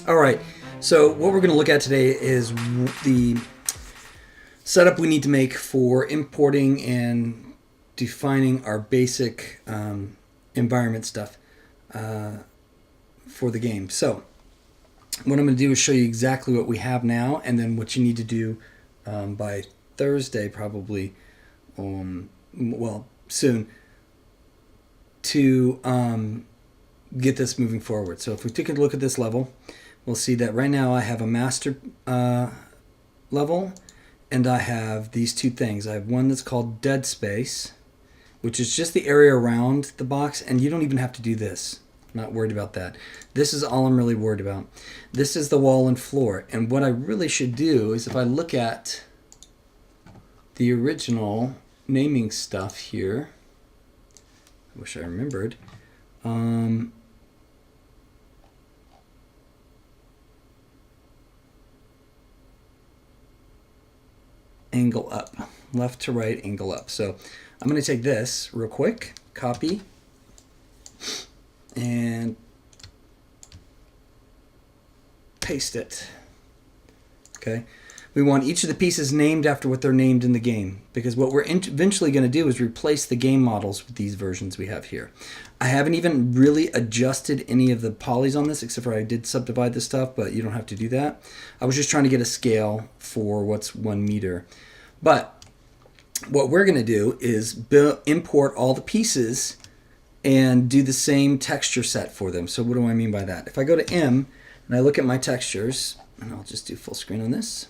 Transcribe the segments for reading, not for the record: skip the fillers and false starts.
All right, so what we're going to look at today is the setup we need to make for importing and defining our basic environment stuff for the game. So what I'm going to do is show you exactly what we have now and then what you need to do by Thursday probably, soon, to get this moving forward. So if we take a look at this level, we'll see that right now I have a master level and I have these two things. I have one that's called dead space, which is just the area around the box, and you don't even have to do this. I'm not worried about that. This is all I'm really worried about. This is the wall and floor, and what I really should do is if I look at the original naming stuff here, I wish I remembered, angle up, left to right, angle up. So I'm going to take this real quick, copy, and paste it. Okay. We want each of the pieces named after what they're named in the game, because what we're eventually going to do is replace the game models with these versions we have here. I haven't even really adjusted any of the polys on this, except for I did subdivide this stuff, but you don't have to do that. I was just trying to get a scale for what's 1 meter. But what we're going to do is import all the pieces and do the same texture set for them. So what do I mean by that? If I go to M and I look at my textures, and I'll just do full screen on this,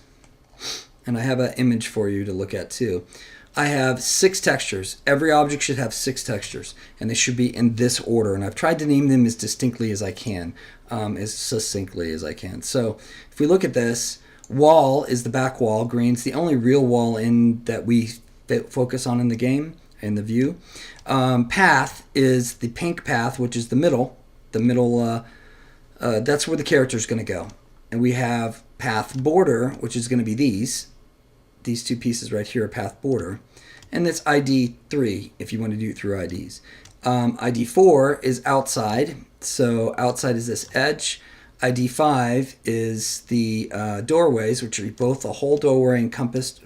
and I have an image for you to look at too. I have 6 textures. Every object should have 6 textures, and they should be in this order. And I've tried to name them as distinctly as I can, as succinctly as I can. So if we look at this, wall is the back wall. Green's the only real wall in that we focus on in the game, in the view. Path is the pink path, which is the middle. The middle, that's where the character is going to go. And we have path border, which is going to be these two pieces right here are path border, and that's ID 3 if you want to do it through IDs. ID 4 is outside, so outside is this edge. ID 5 is the doorways, which are both the whole doorway encompassed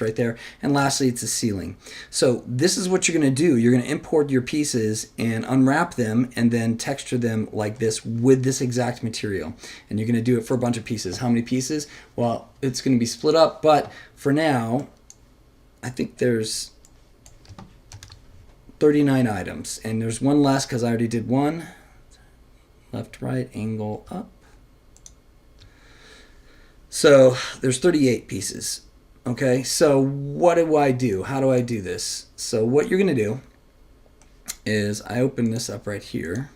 right there, and lastly it's the ceiling. So this is what you're going to do. You're going to import your pieces and unwrap them and then texture them like this with this exact material, and you're going to do it for a bunch of pieces. How many pieces? Well, it's going to be split up, but for now I think there's 39 items, and there's one less because I already did one. Left, right, angle, up. So there's 38 pieces. Okay, so what do I do? How do I do this? So what you're going to do is I open this up right here.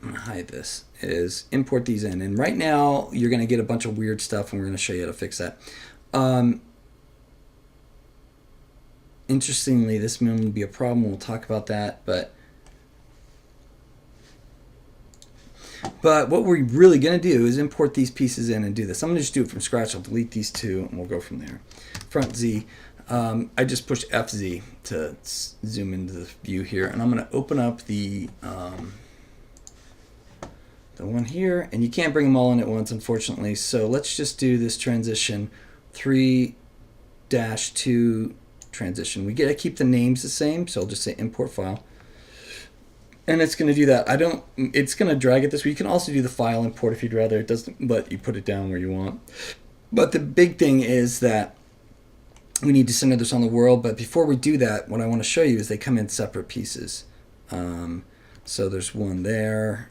I'm going to hide this. Is import these in. And right now you're going to get a bunch of weird stuff, and we're going to show you how to fix that. Interestingly, this may be a problem. We'll talk about that, but what we're really going to do is import these pieces in and do this. I'm going to just do it from scratch. I'll delete these two and we'll go from there. Front Z. I just pushed FZ to zoom into the view here, and I'm going to open up the one here, and you can't bring them all in at once, unfortunately. So let's just do this transition 3-2 transition. We get to keep the names the same, so I'll just say import file. And it's going to do that. It's going to drag it this way. You can also do the file import if you'd rather. It doesn't, but you put it down where you want. But the big thing is that we need to center this on the world. But before we do that, what I want to show you is they come in separate pieces. So there's one there,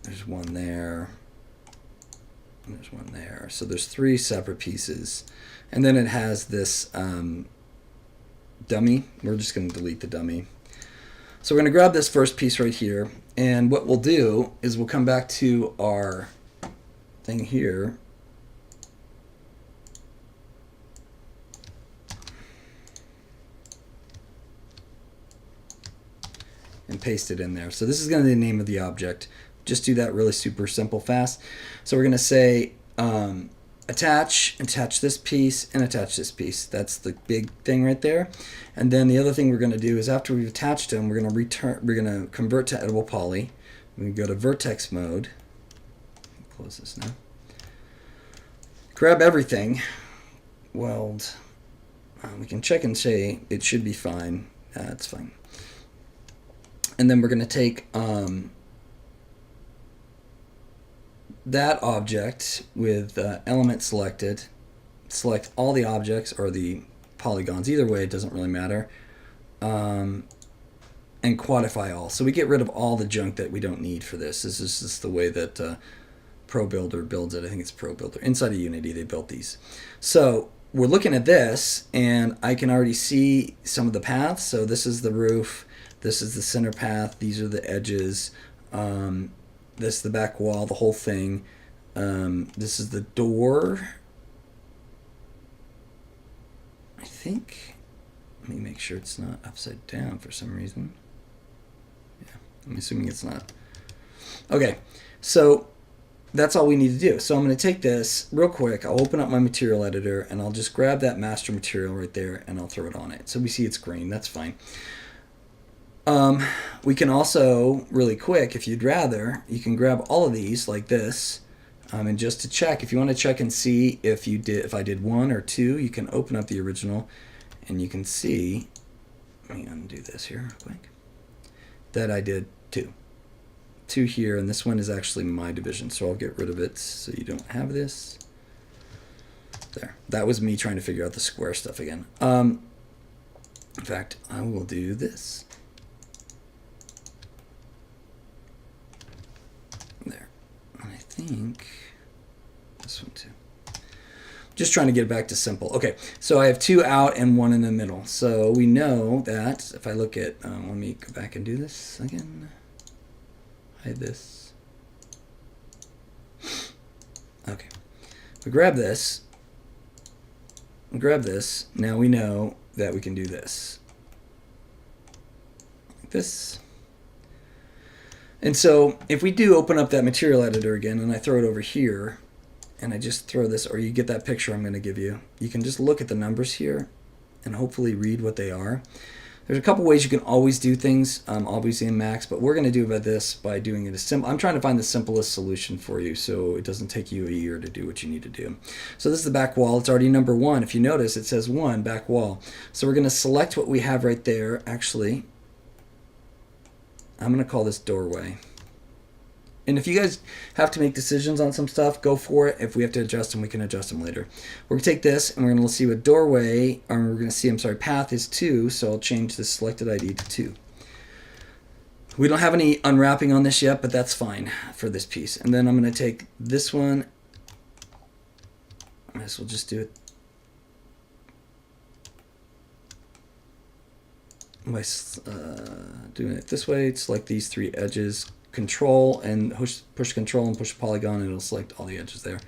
there's one there, and there's one there. So there's 3 separate pieces. And then it has this dummy. We're just going to delete the dummy. So we're going to grab this first piece right here, and what we'll do is we'll come back to our thing here, and paste it in there. So this is going to be the name of the object. Just do that really super simple fast. So we're going to say attach this piece, and attach this piece. That's the big thing right there. And then the other thing we're going to do is after we've attached them, we're going to convert to editable poly. We go to vertex mode. Close this now. Grab everything. Weld. We can check and say it should be fine. It's fine. And then we're going to take that object with element selected. Select all the objects or the polygons. Either way, it doesn't really matter. And quantify all. So we get rid of all the junk that we don't need for this. This is just the way that ProBuilder builds it. I think it's ProBuilder. Inside of Unity, they built these. So we're looking at this, and I can already see some of the paths. So this is the roof. This is the center path. These are the edges. This is the back wall, the whole thing. This is the door. I think. Let me make sure it's not upside down for some reason. Yeah, I'm assuming it's not. Okay, so that's all we need to do. So I'm going to take this real quick. I'll open up my material editor, and I'll just grab that master material right there, and I'll throw it on it. So we see it's green. That's fine. We can also, really quick, if you'd rather, you can grab all of these like this. And just to check, if you want to check and see if I did 1 or 2, you can open up the original. And you can see, let me undo this here real quick, that I did 2. 2 here, and this one is actually my division, so I'll get rid of it so you don't have this. There. That was me trying to figure out the square stuff again. In fact, I will do this. There. And I think this one too. Just trying to get it back to simple. Okay, so I have 2 out and 1 in the middle. So we know that if I look at, let me go back and do this again. Hide this. Okay, we grab this. We grab this. Now we know that we can do this. Like this. And so if we do open up that material editor again and I throw it over here, and I just throw this, or you get that picture I'm going to give you, you can just look at the numbers here and hopefully read what they are. There's a couple ways you can always do things, obviously in Max, but we're going to do this by doing it as simple. I'm trying to find the simplest solution for you so it doesn't take you a year to do what you need to do. So this is the back wall. It's already number 1. If you notice, it says 1, back wall. So we're going to select what we have right there. Actually, I'm going to call this doorway. And if you guys have to make decisions on some stuff, go for it. If we have to adjust them, we can adjust them later. We're going to take this, and we're going to see what doorway, or we're going to see, path is 2, so I'll change the selected ID to 2. We don't have any unwrapping on this yet, but that's fine for this piece. And then I'm going to take this one. I guess we'll just do it by doing it this way. Select these 3 edges. Control and push control and push polygon, and it'll select all the edges there.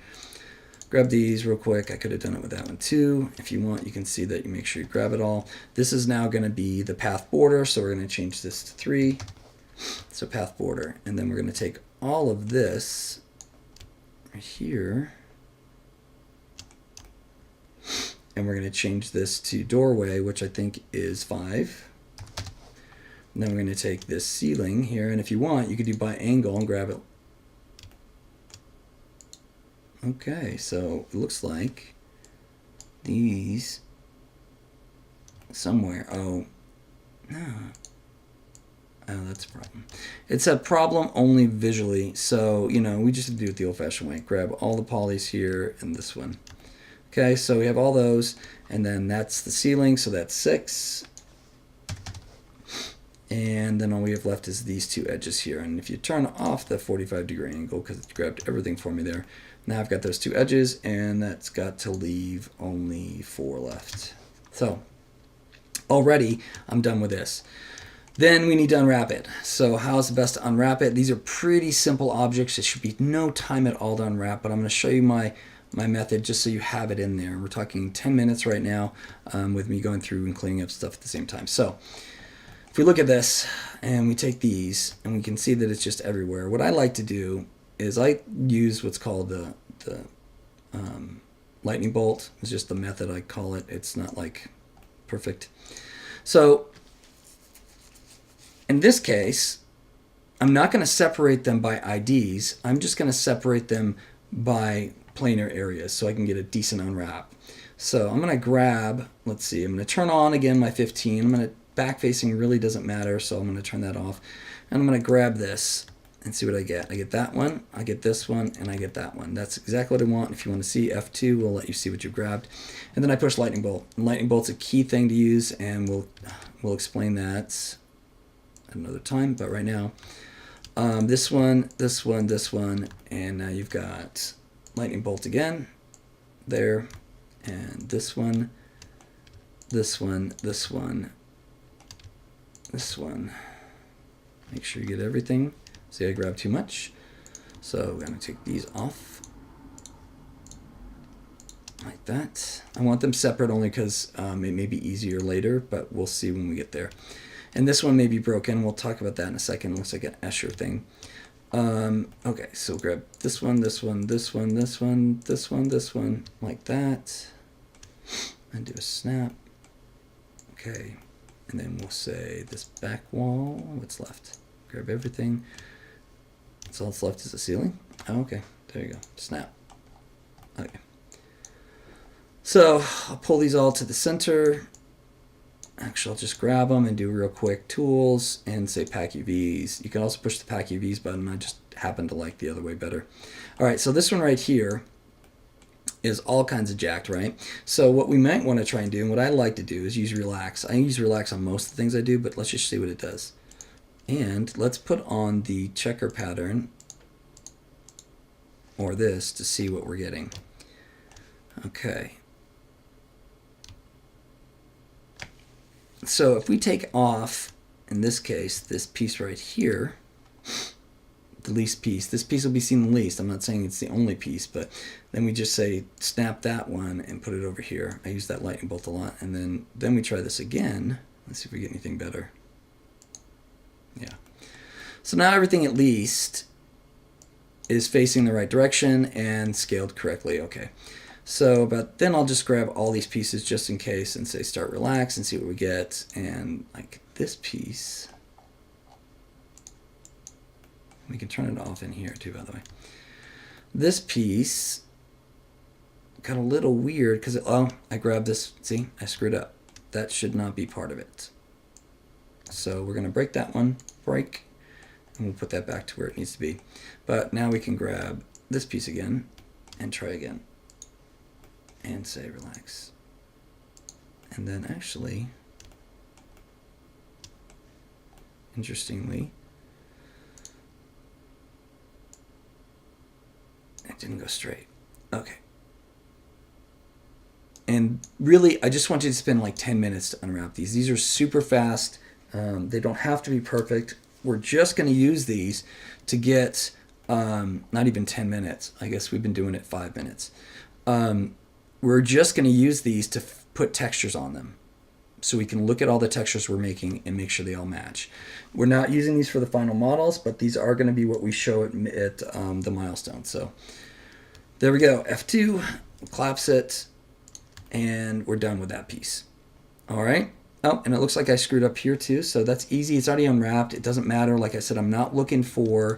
Grab these real quick. I could have done it with that one too. If you want, you can see that you make sure you grab it all. This is now going to be the path border, so we're going to change this to 3. So path border, and then we're going to take all of this right here, and we're going to change this to doorway, which I think is 5. And then we're going to take this ceiling here, and if you want, you could do by angle and grab it. Okay, so it looks like these somewhere. Oh, no. Oh, that's a problem. It's a problem only visually, so, we just have to do it the old-fashioned way. Grab all the polys here and this one. Okay, so we have all those, and then that's the ceiling, so that's 6. And then all we have left is these 2 edges here. And if you turn off the 45-degree angle, because it grabbed everything for me there, now I've got those 2 edges, and that's got to leave only 4 left. So already I'm done with this. Then we need to unwrap it. So how's the best to unwrap it? These are pretty simple objects. It should be no time at all to unwrap, but I'm going to show you my method just so you have it in there. We're talking 10 minutes right now with me going through and cleaning up stuff at the same time. So if we look at this and we take these and we can see that it's just everywhere, what I like to do is I use what's called the lightning bolt. It's just the method I call it. It's not like perfect. So in this case, I'm not going to separate them by IDs. I'm just going to separate them by planar areas so I can get a decent unwrap. So I'm going to grab, let's see, I'm going to turn on again my 15. I'm going to, back facing really doesn't matter, so I'm going to turn that off. And I'm going to grab this and see what I get. I get that one, I get this one, and I get that one. That's exactly what I want. If you want to see F2, we'll let you see what you've grabbed. And then I push lightning bolt. And lightning bolt's a key thing to use, and we'll explain that another time. But right now, this one, this one, this one, and now you've got lightning bolt again, there, and this one, this one, this one, this one. Make sure you get everything. See, I grabbed too much. So we're going to take these off. Like that. I want them separate only because it may be easier later, but we'll see when we get there. And this one may be broken. We'll talk about that in a second. It looks like an Escher thing. Okay, so grab this one, this one, this one, this one, this one, this one, like that. And do a snap. Okay. And then we'll say this back wall. What's left? Grab everything. So all that's left is the ceiling. Oh, okay, there you go. Snap. Okay. So I'll pull these all to the center. Actually, I'll just grab them and do real quick tools and say pack UVs. You can also push the pack UVs button. I just happen to like the other way better. All right, so this one right here is all kinds of jacked, right? So what we might want to try and do, and what I like to do, is use relax. I use relax on most of the things I do, but let's just see what it does. And let's put on the checker pattern, or this, to see what we're getting. Okay. So if we take off, in this case, this piece right here, the least piece, this piece will be seen the least. I'm not saying it's the only piece, but then we just say snap that one and put it over here. I use that lightning bolt a lot. And then we try this again. Let's see if we get anything better. Yeah. So now everything at least is facing the right direction and scaled correctly. Okay. So, but then I'll just grab all these pieces just in case and say start relax and see what we get. And like this piece, we can turn it off in here too, by the way. This piece got a little weird because, oh, I grabbed this. See, I screwed up. That should not be part of it. So we're going to break that one, break, and we'll put that back to where it needs to be. But now we can grab this piece again and try again and say relax. And then actually, interestingly, it didn't go straight. Okay. And really, I just want you to spend like 10 minutes to unwrap these. These are super fast. They don't have to be perfect. We're just going to use these to get not even 10 minutes. I guess we've been doing it 5 minutes. We're just going to use these to put textures on them so we can look at all the textures we're making and make sure they all match. We're not using these for the final models, but these are going to be what we show at the milestone. So there we go. F2, collapse it, and we're done with that piece. All right. Oh, and it looks like I screwed up here too, so that's easy. It's already unwrapped. It doesn't matter. Like I said, I'm not looking for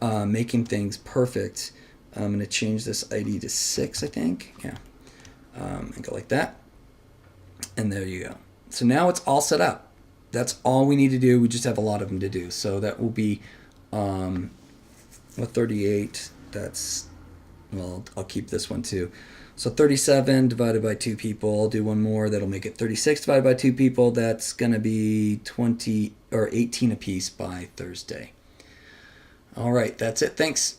making things perfect. I'm going to change this ID to 6, I think. Yeah. And go like that. And there you go. So now it's all set up. That's all we need to do. We just have a lot of them to do. So that will be 38. That's, well, I'll keep this one too. So 37 divided by 2 people. I'll do one more. That'll make it 36 divided by 2 people. That's going to be 20 or 18 apiece by Thursday. All right. That's it. Thanks.